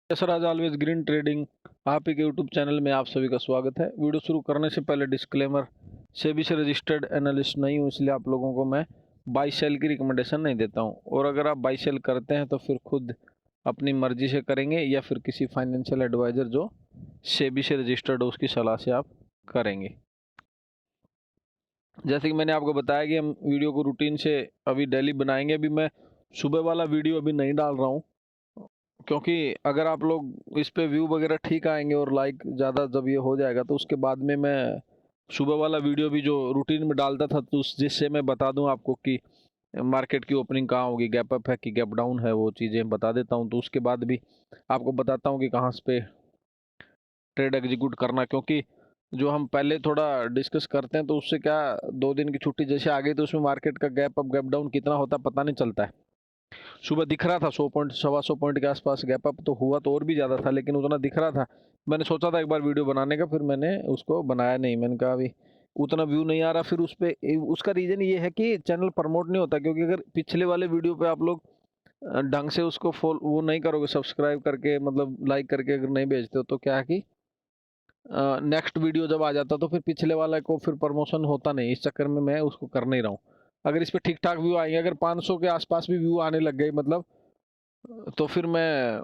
Sir आज always green trading आप ही के यूट्यूब चैनल में आप सभी का स्वागत है। वीडियो शुरू करने से पहले डिस्क्लेमर, सेबी से रजिस्टर्ड एनालिस्ट नहीं हूँ, इसलिए आप लोगों को मैं बाई सेल की रिकमेंडेशन नहीं देता हूँ। और अगर आप बाई सेल करते हैं तो फिर खुद अपनी मर्जी से करेंगे या फिर किसी फाइनेंशियल एडवाइज़र जो सेबी से रजिस्टर्ड हो उसकी सलाह से आप करेंगे। जैसे कि मैंने आपको बताया कि हम वीडियो को रूटीन से अभी डेली बनाएंगे। अभी मैं सुबह वाला वीडियो अभी नहीं डाल रहा हूँ, क्योंकि अगर आप लोग इस पे व्यू वगैरह ठीक आएंगे और लाइक ज़्यादा जब ये हो जाएगा तो उसके बाद में मैं सुबह वाला वीडियो भी जो रूटीन में डालता था तो जिससे मैं बता दूं आपको कि मार्केट की ओपनिंग कहाँ होगी, गैप अप है कि गैप डाउन है, वो चीज़ें बता देता हूं। तो उसके बाद भी आपको बताता हूं कि कहाँ पे ट्रेड एग्जीक्यूट करना, क्योंकि जो हम पहले थोड़ा डिस्कस करते हैं तो उससे क्या 2 दिन की छुट्टी जैसे आ गई तो उसमें मार्केट का गैप अप गैप डाउन कितना होता है पता नहीं चलता है। सुबह दिख रहा था 100 पॉइंट 125 पॉइंट के आसपास गैप अप तो हुआ तो और भी ज़्यादा था, लेकिन उतना दिख रहा था। मैंने सोचा था एक बार वीडियो बनाने का, फिर मैंने उसको बनाया नहीं। मैंने कहा अभी उतना व्यू नहीं आ रहा। फिर उस पे उसका रीज़न ये है कि चैनल प्रमोट नहीं होता, क्योंकि अगर पिछले वाले वीडियो पे आप लोग ढंग से उसको फॉलो वो नहीं करोगे, सब्सक्राइब करके मतलब लाइक करके अगर नहीं भेजते हो तो क्या है कि नेक्स्ट वीडियो जब आ जाता तो फिर पिछले वाला को फिर प्रमोशन होता नहीं। इस चक्कर में मैं उसको कर नहीं रहा हूँ। अगर इस पे ठीक ठाक व्यू आएंगे, अगर 500 के आसपास भी व्यू आने लग गए मतलब, तो फिर मैं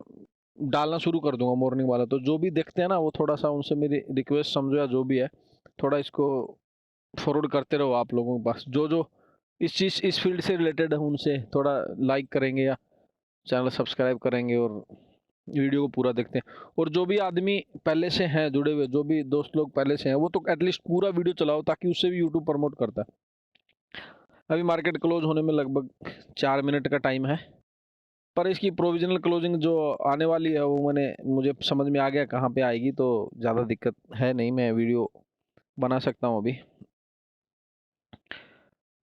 डालना शुरू कर दूंगा मॉर्निंग वाला। तो जो भी देखते हैं ना वो थोड़ा सा उनसे मेरी रिक्वेस्ट समझो या जो भी है, थोड़ा इसको फॉरवर्ड करते रहो आप लोगों के पास। जो जो इस फील्ड से रिलेटेड है उनसे थोड़ा लाइक करेंगे या चैनल सब्सक्राइब करेंगे और वीडियो को पूरा देखते हैं। और जो भी आदमी पहले से हैं जुड़े हुए, जो भी दोस्त लोग पहले से हैं, वो तो एटलीस्ट पूरा वीडियो चलाओ ताकि उससे भी यूट्यूब प्रमोट करता है। अभी मार्केट क्लोज होने में लगभग 4 मिनट का टाइम है, पर इसकी प्रोविजनल क्लोजिंग जो आने वाली है वो मुझे समझ में आ गया कहाँ पे आएगी, तो ज़्यादा दिक्कत है नहीं, मैं वीडियो बना सकता हूँ अभी।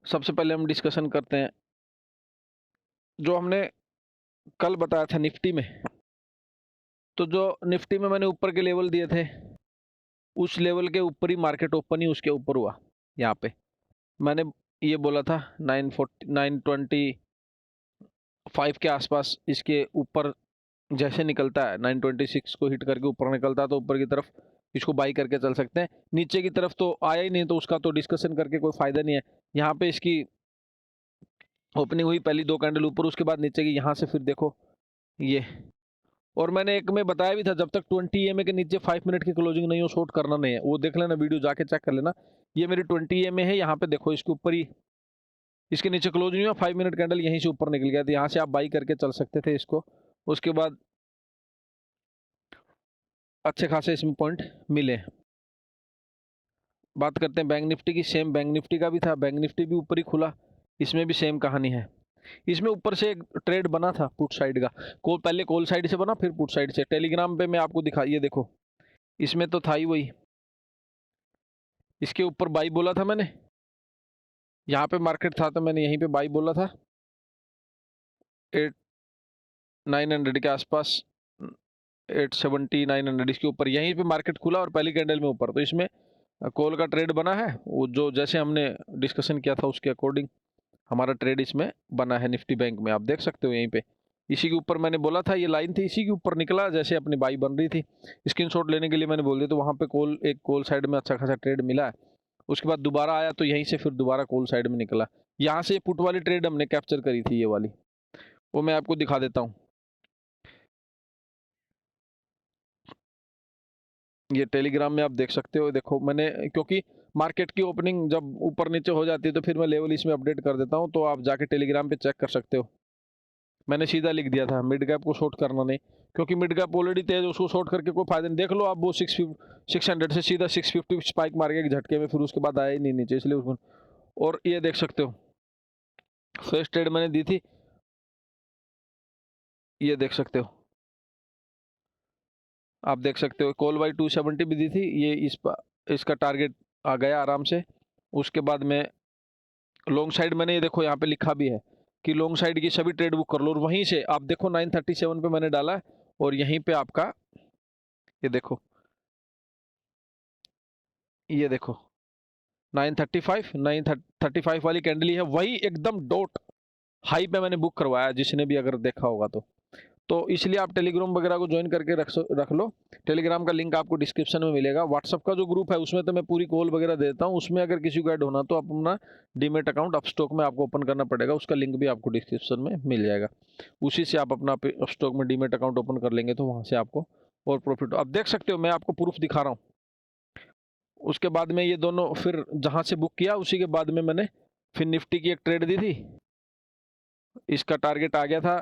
सबसे पहले हम डिस्कशन करते हैं जो हमने कल बताया था निफ्टी में। तो जो निफ्टी में मैंने ऊपर के लेवल दिए थे उस लेवल के ऊपर ही मार्केट ओपन ही उसके ऊपर हुआ। यहाँ पे मैंने ये बोला था 925 के आसपास इसके ऊपर जैसे निकलता है, 926 को हिट करके ऊपर निकलता है तो ऊपर की तरफ इसको बाई करके चल सकते हैं। नीचे की तरफ तो आया ही नहीं तो उसका तो डिस्कशन करके कोई फायदा नहीं है। यहाँ पे इसकी ओपनिंग हुई, पहली 2 कैंडल ऊपर, उसके बाद नीचे की, यहाँ से फिर देखो ये। और मैंने एक में बताया भी था जब तक 20 EMA के नीचे 5 मिनट की क्लोजिंग नहीं हो शॉर्ट करना नहीं है। वो देख लेना, वीडियो जाके चेक कर लेना। ये मेरी 20 EMA है, यहाँ पे देखो इसके ऊपर ही, इसके नीचे क्लोज नहीं हुआ, 5 मिनट कैंडल यहीं से ऊपर निकल गया था, यहाँ से आप बाई करके चल सकते थे इसको। उसके बाद अच्छे खासे इसमें पॉइंट मिले। बात करते हैं बैंक निफ्टी की। सेम बैंक निफ्टी का भी था, बैंक निफ्टी भी ऊपर ही खुला, इसमें भी सेम कहानी है। इसमें ऊपर से एक ट्रेड बना था पुट साइड का, पहले कॉल साइड से बना फिर पुट साइड से। टेलीग्राम पे मैं आपको दिखा, ये देखो इसमें तो था ही वही, इसके ऊपर बाई बोला था मैंने, यहाँ पे मार्केट था तो मैंने यहीं पे बाई बोला था 900 के आसपास, 870 900 इसके ऊपर, यहीं पे मार्केट खुला और पहली कैंडल में ऊपर। तो इसमें कॉल का ट्रेड बना है, वो जो जैसे हमने डिस्कशन किया था उसके अकॉर्डिंग हमारा ट्रेड इसमें बना है निफ्टी बैंक में, आप देख सकते हो यहीं पे। इसी के ऊपर मैंने बोला था, ये लाइन थी, इसी के ऊपर निकला जैसे अपनी बाई बन रही थी। स्क्रीनशॉट लेने के लिए मैंने बोल दिया, तो वहाँ पे एक कॉल साइड में अच्छा खासा ट्रेड मिला है। उसके बाद दोबारा आया तो यहीं से फिर दोबारा कॉल साइड में निकला। यहाँ से पुट वाली ट्रेड हमने कैप्चर करी थी, ये वाली, वो मैं आपको दिखा देता हूँ। ये टेलीग्राम में आप देख सकते हो, देखो मैंने, क्योंकि मार्केट की ओपनिंग जब ऊपर नीचे हो जाती है तो फिर मैं लेवल इसमें अपडेट कर देता हूँ, तो आप जाके टेलीग्राम पे चेक कर सकते हो। मैंने सीधा लिख दिया था मिड गैप को शॉर्ट करना नहीं, क्योंकि मिड गैप ऑलरेडी तेज, उसको शॉर्ट करके कोई फायदा नहीं। देख लो आप, वो 600 से सीधा 650 स्पाइक मार गया झटके में, फिर उसके बाद आया ही नहीं नीचे, इसलिए उसको। और ये देख सकते हो फर्स्ट ट्रेड मैंने दी थी, ये देख सकते हो, आप देख सकते हो कॉल बाई 270 भी दी थी, ये इसका टारगेट आ गया आराम से। उसके बाद में लॉन्ग साइड मैंने, ये देखो यहाँ पे लिखा भी है कि लॉन्ग साइड की सभी ट्रेड बुक कर लो, और वहीं से आप देखो 937 पे मैंने डाला है, और यहीं पे आपका ये देखो, ये देखो 935 935 वाली कैंडल ही है, वही एकदम डॉट हाई पे मैंने बुक करवाया, जिसने भी अगर देखा होगा तो। तो इसलिए आप टेलीग्राम वगैरह को ज्वाइन करके रख लो। टेलीग्राम का लिंक आपको डिस्क्रिप्शन में मिलेगा। व्हाट्सअप का जो ग्रुप है उसमें तो मैं पूरी कॉल वगैरह देता हूँ, उसमें अगर किसी को ऐड होना तो आप अपना डीमेट अकाउंट अपस्टॉक में आपको ओपन करना पड़ेगा, उसका लिंक भी आपको डिस्क्रिप्शन में मिल जाएगा। उसी से आप अपना अपस्टॉक में डीमेट अकाउंट ओपन कर लेंगे तो वहाँ से आपको और प्रॉफिट। अब देख सकते हो मैं आपको प्रूफ दिखा रहा हूँ। उसके बाद में ये दोनों फिर जहाँ से बुक किया उसी के बाद में मैंने फिर निफ्टी की एक ट्रेड दी थी, इसका टारगेट आ गया था,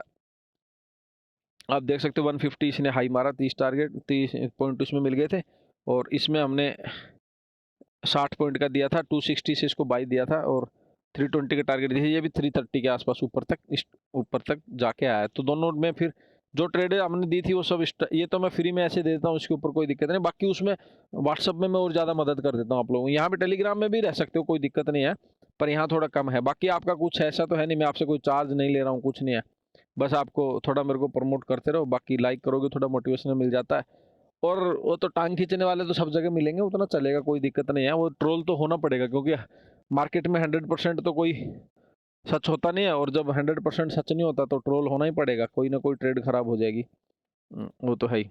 आप देख सकते हो 150 इसने हाई मारा, 30 टारगेट 30 पॉइंट इसमें मिल गए थे। और इसमें हमने 60 पॉइंट का दिया था, 260 से इसको बाई दिया था और 320 का टारगेट दिया, ये भी 330 के आसपास ऊपर तक जाके आया। तो दोनों में फिर जो ट्रेड हमने दी थी वो सब ये तो मैं फ्री में ऐसे देता हूँ, इसके ऊपर कोई दिक्कत नहीं। बाकी उसमें व्हाट्सअप में मैं और ज़्यादा मदद कर देता हूँ आप लोगों को। यहाँ पे टेलीग्राम में भी रह सकते हो, कोई दिक्कत नहीं है, पर यहाँ थोड़ा कम है। बाकी आपका कुछ ऐसा तो है नहीं, मैं आपसे कोई चार्ज नहीं ले रहा हूँ, कुछ नहीं है, बस आपको थोड़ा मेरे को प्रमोट करते रहो। बाकी लाइक करोगे थोड़ा मोटिवेशन मिल जाता है। और वो तो टांग खींचने वाले तो सब जगह मिलेंगे, उतना चलेगा, कोई दिक्कत नहीं है। वो ट्रोल तो होना पड़ेगा क्योंकि मार्केट में 100% तो कोई सच होता नहीं है, और जब 100% सच नहीं होता तो ट्रोल होना ही पड़ेगा, कोई ना कोई ट्रेड खराब हो जाएगी। वो तो है ही।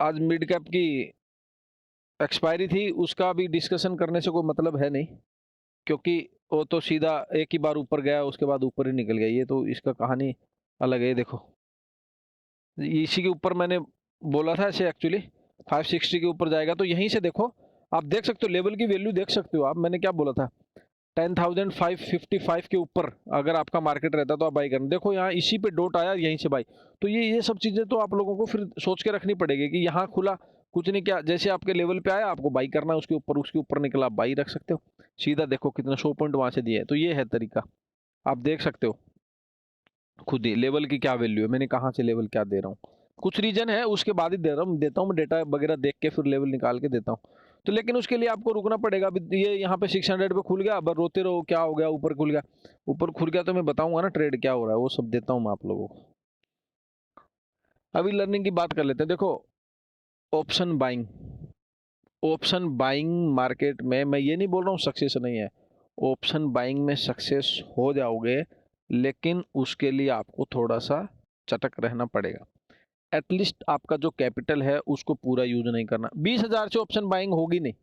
आज मिड कैप की एक्सपायरी थी, उसका भी डिस्कशन करने से कोई मतलब है नहीं, क्योंकि वो तो सीधा एक ही बार ऊपर गया, उसके बाद ऊपर ही निकल गया। ये तो इसका कहानी अलग है। ये देखो, इसी के ऊपर मैंने बोला था ऐसे, एक्चुअली 560 के ऊपर जाएगा, तो यहीं से देखो, आप देख सकते हो लेवल की वैल्यू देख सकते हो आप। मैंने क्या बोला था, 10,555 के ऊपर अगर आपका मार्केट रहता तो आप बाई करना। देखो यहाँ इसी पे डॉट आया, यहीं से बाई। तो ये सब चीजें तो आप लोगों को फिर सोच के रखनी पड़ेगी कि यहाँ खुला कुछ नहीं, क्या जैसे आपके लेवल पे आया आपको बाई करना, उसके ऊपर निकला आप बाई रख सकते हो। सीधा देखो कितना 100 पॉइंट वहां से दिया है। तो ये है तरीका, आप देख सकते हो खुद ही लेवल की क्या वैल्यू है, मैंने कहाँ से लेवल क्या दे रहा हूँ। कुछ रीजन है उसके बाद ही देता हूँ मैं डेटा वगैरह देख के, फिर लेवल निकाल के देता हूँ। तो लेकिन उसके लिए आपको रुकना पड़ेगा। अभी ये यहाँ पे 600 पे खुल गया, अब रोते रहो क्या हो गया, ऊपर खुल गया। ऊपर खुल गया तो मैं बताऊंगा ना ट्रेड क्या हो रहा है, वो सब देता हूँ मैं आप लोगों को। अभी लर्निंग की बात कर लेते हैं। देखो, option buying, option buying market में मैं ये नहीं बोल रहा हूँ सक्सेस नहीं है, ऑप्शन बाइंग में सक्सेस हो जाओगे, लेकिन उसके लिए आपको थोड़ा सा चटक रहना पड़ेगा। एटलीस्ट आपका जो कैपिटल है उसको पूरा यूज नहीं करना। 20,000 से ऑप्शन बाइंग होगी नहीं,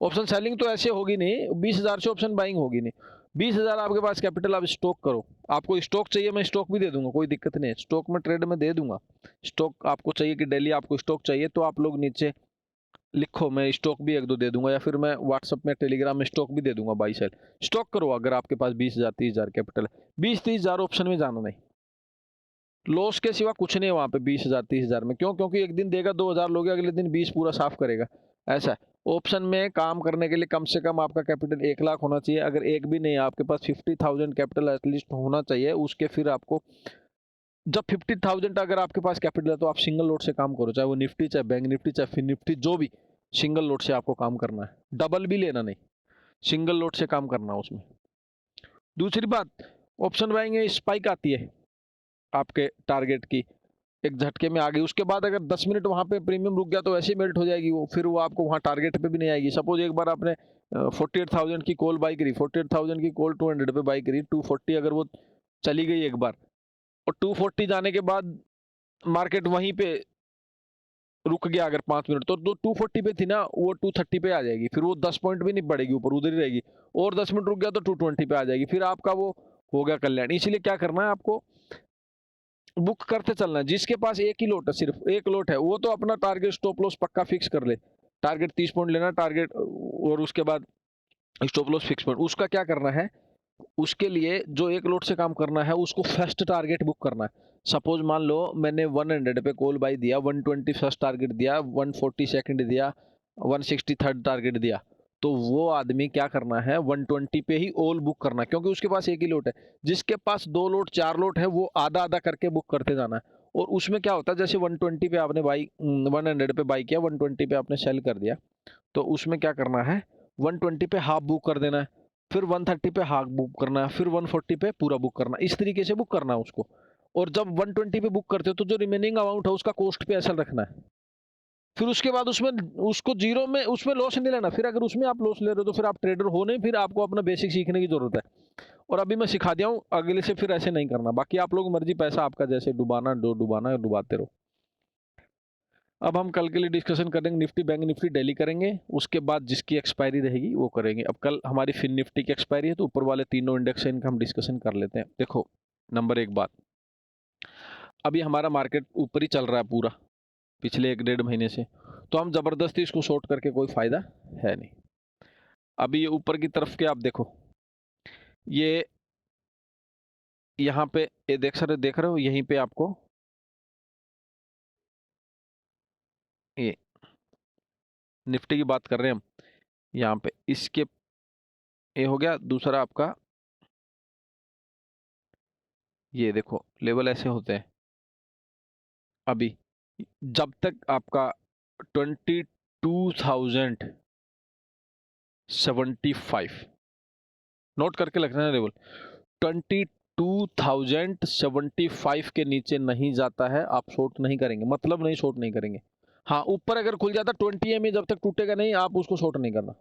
ऑप्शन सेलिंग तो ऐसे होगी नहीं, 20,000 से ऑप्शन बाइंग होगी नहीं। 20,000 आपके पास कैपिटल, आप स्टॉक करो। आपको स्टॉक चाहिए, मैं स्टॉक भी दे दूंगा, कोई दिक्कत नहीं है, स्टॉक में ट्रेड में दे दूंगा। स्टॉक आपको चाहिए कि डेली आपको स्टॉक चाहिए, तो आप लोग नीचे लिखो, मैं स्टॉक भी एक दो दे दूंगा, या फिर मैं व्हाट्सअप में टेलीग्राम में स्टॉक भी दे दूंगा, बाई सेल। स्टॉक करो अगर आपके पास 20,000 30,000 कैपिटल है। 20-30,000 ऑप्शन में जाना नहीं, लॉस के सिवा कुछ नहीं है वहां पे 20,000 30,000 में। क्यों? क्योंकि एक दिन देगा 2,000 लोगे, अगले दिन 20 पूरा साफ करेगा। ऐसा है। ऑप्शन में काम करने के लिए कम से कम आपका कैपिटल 1 लाख होना चाहिए। अगर एक भी नहीं है आपके पास, 50,000 कैपिटल एटलीस्ट होना चाहिए। उसके फिर आपको जब 50,000 अगर आपके पास कैपिटल है तो आप सिंगल लोड से काम करो, चाहे वो निफ्टी, चाहे बैंक निफ्टी, चाहे फिन निफ्टी, जो भी, सिंगल लोड से आपको काम करना है। डबल भी लेना नहीं, सिंगल लोड से काम करना उसमें। दूसरी बात, ऑप्शन बाइंग में स्पाइक आती है आपके टारगेट की, एक झटके में आ गई, उसके बाद अगर 10 मिनट वहां पे प्रीमियम रुक गया तो ऐसे मेल्ट हो जाएगी वो, फिर वो आपको वहां टारगेट पे भी नहीं आएगी। सपोज एक बार आपने 48,000 की कॉल बाई करी, 48,000 की कॉल 200 पे बाई करी, 240 अगर वो चली गई एक बार, और 240 जाने के बाद मार्केट वहीं पे रुक गया अगर 5 मिनट, तो 240 पे थी ना, वो 230 पे आ जाएगी, फिर वो 10 पॉइंट भी नहीं बढ़ेगी ऊपर, उधर ही रहेगी। और 10 मिनट रुक गया तो 220 पे आ जाएगी, फिर आपका वो हो गया कल्याण। इसीलिए क्या करना है आपको, बुक करते चलना है। जिसके पास एक ही लोट है, सिर्फ एक लोट है, वो तो अपना टारगेट स्टॉप लॉस पक्का फिक्स कर ले। टारगेट 30 पॉइंट लेना टारगेट, और उसके बाद स्टॉप लॉस फिक्स पॉइंट। उसका क्या करना है, उसके लिए जो एक लोट से काम करना है उसको फर्स्ट टारगेट बुक करना है। सपोज मान लो मैंने 100 पे कॉल बाई दिया, 120 फर्स्ट टारगेट दिया, 140 सेकंड दिया, 160 थर्ड टारगेट दिया, तो वो आदमी क्या करना है, 120 पे ही ऑल बुक करना है, क्योंकि उसके पास एक ही लोट है। जिसके पास 2 लोट 4 लोट है वो आधा आधा करके बुक करते जाना है। और उसमें क्या होता है, जैसे 120 पे आपने बाई 100 पे बाई किया, 120 पे आपने सेल कर दिया, तो उसमें क्या करना है, 120 पे हाफ बुक कर देना है, फिर 130 पे हाफ बुक करना है, फिर 140 पे पूरा बुक करना है। इस तरीके से बुक करना है उसको। और जब 120 पे बुक करते हो तो जो रिमेनिंग अमाउंट है उसका कॉस्ट पे असर रखना है। फिर उसके बाद उसमें उसको जीरो में, उसमें लॉस नहीं लेना। फिर अगर उसमें आप लॉस ले रहे हो तो फिर आप ट्रेडर हो नहीं, फिर आपको अपना बेसिक सीखने की जरूरत है। और अभी मैं सिखा दिया हूँ, अगले से फिर ऐसे नहीं करना। बाकी आप लोग मर्जी, पैसा आपका, जैसे डुबाना डुबाना है, डुबाते रहो। अब हम कल के लिए डिस्कशन करेंगे निफ्टी बैंक निफ्टी डेली करेंगे, उसके बाद जिसकी एक्सपायरी रहेगी वो करेंगे। अब कल हमारी फिन निफ्टी की एक्सपायरी है, तो ऊपर वाले तीनों इंडेक्स है, इनका हम डिस्कशन कर लेते हैं। देखो, नंबर एक बात, अभी हमारा मार्केट ऊपर ही चल रहा है पूरा पिछले 1-1.5 महीने से, तो हम ज़बरदस्ती इसको शॉर्ट करके कोई फ़ायदा है नहीं। अभी ये ऊपर की तरफ के आप देखो, ये यहाँ पे ये देख रहे हो, यहीं पे आपको ये निफ्टी की बात कर रहे हैं हम, यहाँ पे इसके ये हो गया। दूसरा आपका ये देखो, लेवल ऐसे होते हैं। अभी जब तक आपका 22,075 नोट करके रखना है, लेवल 22,075 के नीचे नहीं जाता है, आप शॉर्ट नहीं करेंगे, मतलब नहीं शॉर्ट नहीं करेंगे। हाँ, ऊपर अगर खुल जाता 20 EMA, जब तक टूटेगा नहीं आप उसको शॉर्ट नहीं करना।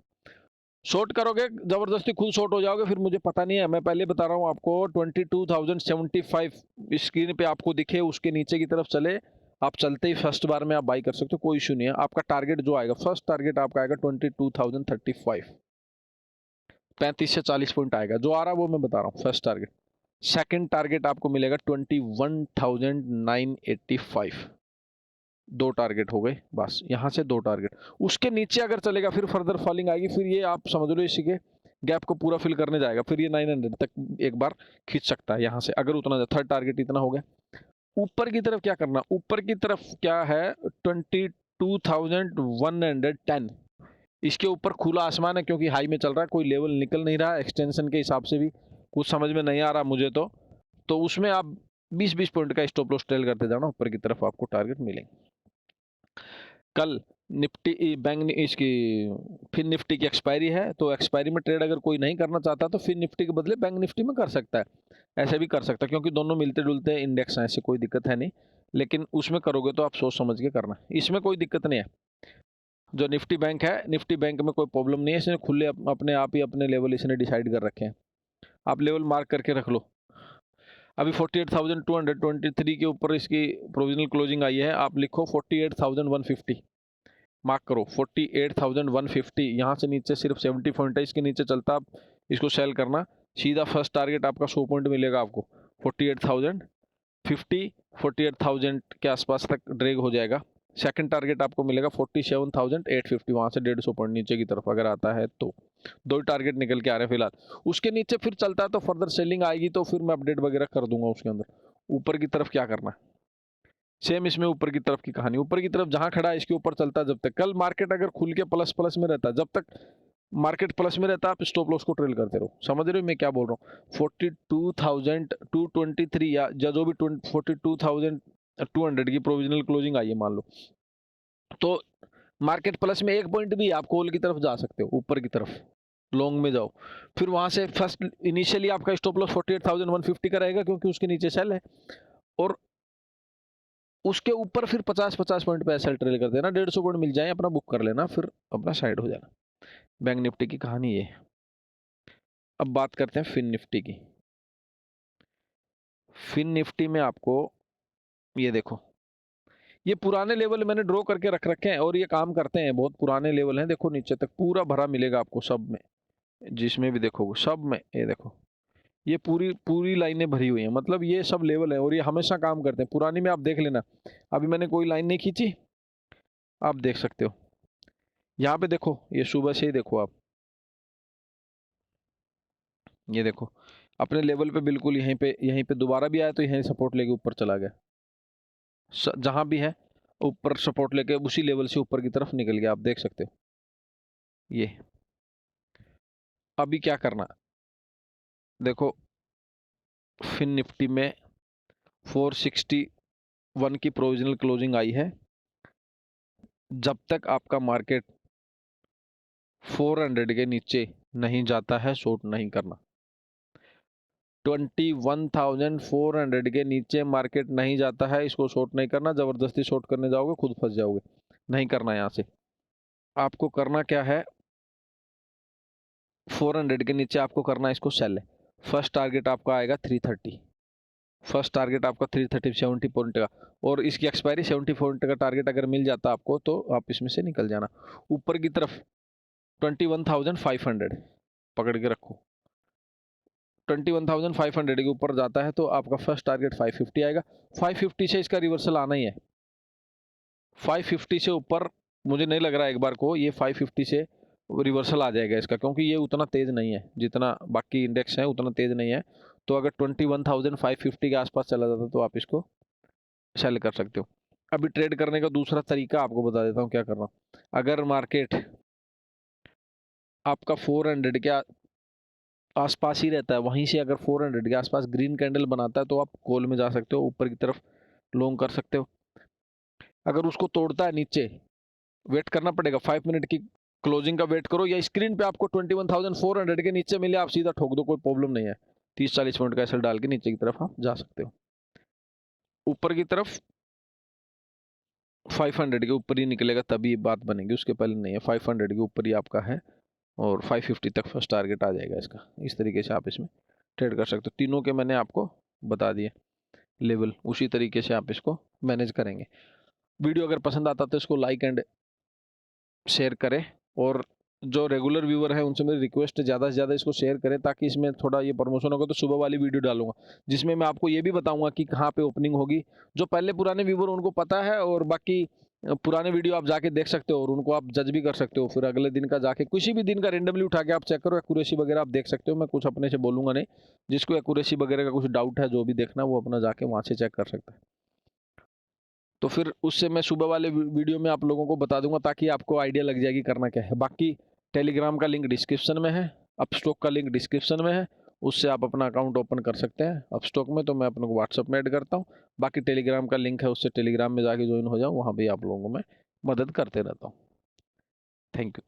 शॉर्ट करोगे जबरदस्ती खुद शॉर्ट हो जाओगे, फिर मुझे पता नहीं है। मैं पहले बता रहा हूँ आपको, 22,075 स्क्रीन पे आपको दिखे, उसके नीचे की तरफ चले, आप चलते ही फर्स्ट बार में आप बाई कर सकते हो, कोई इशू नहीं है। आपका टारगेट जो आएगा, फर्स्ट टारगेट आपका आएगा 22,035, 35 से 40 पॉइंट आएगा, जो आ रहा है वो मैं बता रहा हूँ फर्स्ट टारगेट। सेकंड टारगेट आपको मिलेगा 21,985, 2 टारगेट हो गए बस, यहाँ से 2 टारगेट। उसके नीचे अगर चलेगा फिर फर्दर फॉलिंग आएगी, फिर ये आप समझ लो इसी के गैप को पूरा फिल करने जाएगा, फिर ये 900 तक एक बार खींच सकता है यहाँ से, अगर उतना। थर्ड टारगेट इतना हो गया। ऊपर की तरफ क्या करना, ऊपर की तरफ क्या है, 22,110, इसके ऊपर खुला आसमान है, क्योंकि हाई में चल रहा है, कोई लेवल निकल नहीं रहा है एक्सटेंशन के हिसाब से भी, कुछ समझ में नहीं आ रहा मुझे तो उसमें आप 20-20 पॉइंट का स्टॉप लॉस ट्रेल करते जाना, ऊपर की तरफ आपको टारगेट मिलेंगे। कल निफ्टी बैंक इसकी फिन निफ्टी की एक्सपायरी है, तो एक्सपायरी में ट्रेड अगर कोई नहीं करना चाहता तो फिन निफ्टी के बदले बैंक निफ्टी में कर सकता है, ऐसे भी कर सकता है, क्योंकि दोनों मिलते जुलते इंडेक्स हैं, ऐसे कोई दिक्कत है नहीं। लेकिन उसमें करोगे तो आप सोच समझ के करना, इसमें कोई दिक्कत नहीं है। जो निफ्टी बैंक है, निफ्टी बैंक में कोई प्रॉब्लम नहीं है, इसने खुले अपने आप ही अपने लेवल इसने डिसाइड कर रखे हैं, आप लेवल मार्क करके रख लो। अभी 48,223 के ऊपर इसकी प्रोविजनल क्लोजिंग आई है, आप लिखो 48,150, मार्क करो 48,150। यहाँ से नीचे सिर्फ 70 पॉइंट है, इसके नीचे चलता आप इसको सेल करना, सीधा फर्स्ट टारगेट आपका 100 पॉइंट मिलेगा आपको 48,050, 48,000 के आसपास तक ड्रैग हो जाएगा। सेकंड टारगेट आपको मिलेगा 47,850, वहाँ से 150 पॉइंट नीचे की तरफ अगर आता है तो। 2 टारगेट निकल के आ रहे हैं फिलहाल। उसके नीचे फिर चलता है तो फर्दर सेलिंग आएगी, तो फिर मैं अपडेट वगैरह कर दूंगा उसके अंदर। ऊपर की तरफ क्या करना है, सेम इसमें ऊपर की तरफ की कहानी, ऊपर की तरफ जहां खड़ा है इसके ऊपर चलता है, जब तक कल मार्केट अगर खुल के प्लस प्लस में रहता है, जब तक मार्केट प्लस में रहता है आप स्टॉप लॉस को ट्रेल करते रहो। समझ रहे हो मैं क्या बोल रहा हूँ। 42,223 या जो भी 42,200 की प्रोविजनल क्लोजिंग आई है मान लो, तो मार्केट प्लस में 1 पॉइंट भी आप कॉल की तरफ जा सकते हो, ऊपर की तरफ लॉन्ग में जाओ, फिर वहां से फर्स्ट इनिशियली आपका स्टॉप लॉस 48,150 का रहेगा, क्योंकि उसके नीचे सेल है, और उसके ऊपर फिर 50-50 पॉइंट पे एसएल ट्रेल कर देना, 150 पॉइंट मिल जाए अपना बुक कर लेना, फिर अपना साइड हो जाना। बैंक निफ्टी की कहानी ये। अब बात करते हैं फिन निफ्टी की। फिन निफ्टी में आपको ये देखो, ये पुराने लेवल मैंने ड्रॉ करके रख रखे हैं, और ये काम करते हैं, बहुत पुराने लेवल हैं। देखो नीचे तक पूरा भरा मिलेगा आपको सब में, जिसमें भी देखोगे सब में, ये देखो ये पूरी पूरी लाइनें भरी हुई हैं, मतलब ये सब लेवल है, और ये हमेशा काम करते हैं। पुरानी में आप देख लेना, अभी मैंने कोई लाइन नहीं खींची, आप देख सकते हो। यहाँ पे देखो, ये सुबह से ही देखो आप, ये देखो अपने लेवल पे बिल्कुल यहीं पे दोबारा भी आया, तो यहीं सपोर्ट लेके ऊपर चला गया, जहां भी है ऊपर सपोर्ट लेके उसी लेवल से ऊपर की तरफ निकल गया, आप देख सकते हो। ये अभी क्या करना, देखो फिन निफ्टी में 461 की प्रोविजनल क्लोजिंग आई है, जब तक आपका मार्केट 400 के नीचे नहीं जाता है शॉर्ट नहीं करना। 21,400 के नीचे मार्केट नहीं जाता है, इसको शॉर्ट नहीं करना, जबरदस्ती शॉर्ट करने जाओगे खुद फंस जाओगे, नहीं करना। यहाँ से आपको करना क्या है, 400 के नीचे आपको करना है इसको सेल है, फर्स्ट टारगेट आपका आएगा 330, फर्स्ट टारगेट आपका 330 70 पॉइंट का, और इसकी एक्सपायरी 70 पॉइंट का टारगेट अगर मिल जाता आपको तो आप इसमें से निकल जाना। ऊपर की तरफ 21,500 पकड़ के रखो, 21,500 के ऊपर जाता है तो आपका फर्स्ट टारगेट 550 आएगा। 550 से इसका रिवर्सल आना ही है, 550 से ऊपर मुझे नहीं लग रहा है एक बार को ये 550 से रिवर्सल आ जाएगा इसका, क्योंकि ये उतना तेज नहीं है जितना बाकी इंडेक्स है, उतना तेज नहीं है। तो अगर 21,550 के आसपास चला जाता तो आप इसको सेल कर सकते हो। अभी ट्रेड करने का दूसरा तरीका आपको बता देता हूँ क्या करना। अगर मार्केट आपका 400 के आसपास ही रहता है, वहीं से अगर 400 के आसपास ग्रीन कैंडल बनाता है तो आप कॉल में जा सकते हो, ऊपर की तरफ लॉन्ग कर सकते हो। अगर उसको तोड़ता है नीचे, वेट करना पड़ेगा 5 मिनट की क्लोजिंग का वेट करो, या स्क्रीन पे आपको 21,400 के नीचे मिले आप सीधा ठोक दो, कोई प्रॉब्लम नहीं है। 30-40 मिनट का ऐसा डाल के नीचे की तरफ आप जा सकते हो। ऊपर की तरफ 500 के ऊपर ही निकलेगा तभी ये बात बनेगी, उसके पहले नहीं है। 500 के ऊपर ही आपका है और 550 तक फर्स्ट टारगेट आ जाएगा इसका। इस तरीके से आप इसमें ट्रेड कर सकते हो। तीनों के मैंने आपको बता दिए लेवल, उसी तरीके से आप इसको मैनेज करेंगे। वीडियो अगर पसंद आता तो इसको लाइक एंड शेयर करें, और जो रेगुलर व्यूअर हैं उनसे मेरी रिक्वेस्ट है ज़्यादा से ज़्यादा इसको शेयर करें, ताकि इसमें थोड़ा ये प्रमोशन होगा। तो सुबह वाली वीडियो डालूंगा जिसमें मैं आपको ये भी बताऊंगा कि कहाँ पे ओपनिंग होगी। जो पहले पुराने व्यूअर उनको पता है, और बाकी पुराने वीडियो आप जाके देख सकते हो और उनको आप जज भी कर सकते हो। फिर अगले दिन का जाके किसी भी दिन का रेंडमली उठा के आप चेक करो, एक्यूरेसी वगैरह आप देख सकते हो। मैं कुछ अपने से बोलूँगा नहीं, जिसको एक्यूरेसी वगैरह का कुछ डाउट है, जो भी देखना वो अपना जाके वहाँ से चेक कर सकता है। तो फिर उससे मैं सुबह वाले वीडियो में आप लोगों को बता दूंगा, ताकि आपको आइडिया लग जाएगी करना क्या है। बाकी टेलीग्राम का लिंक डिस्क्रिप्शन में है, अपस्टॉक का लिंक डिस्क्रिप्शन में है, उससे आप अपना अकाउंट ओपन कर सकते हैं। अपस्टॉक में तो मैं अपने को व्हाट्सअप में ऐड करता हूँ, बाकी टेलीग्राम का लिंक है, उससे टेलीग्राम में जाके ज्वाइन हो जाओ, वहाँ भी आप लोगों को मैं मदद करते रहता हूँ। Thank you.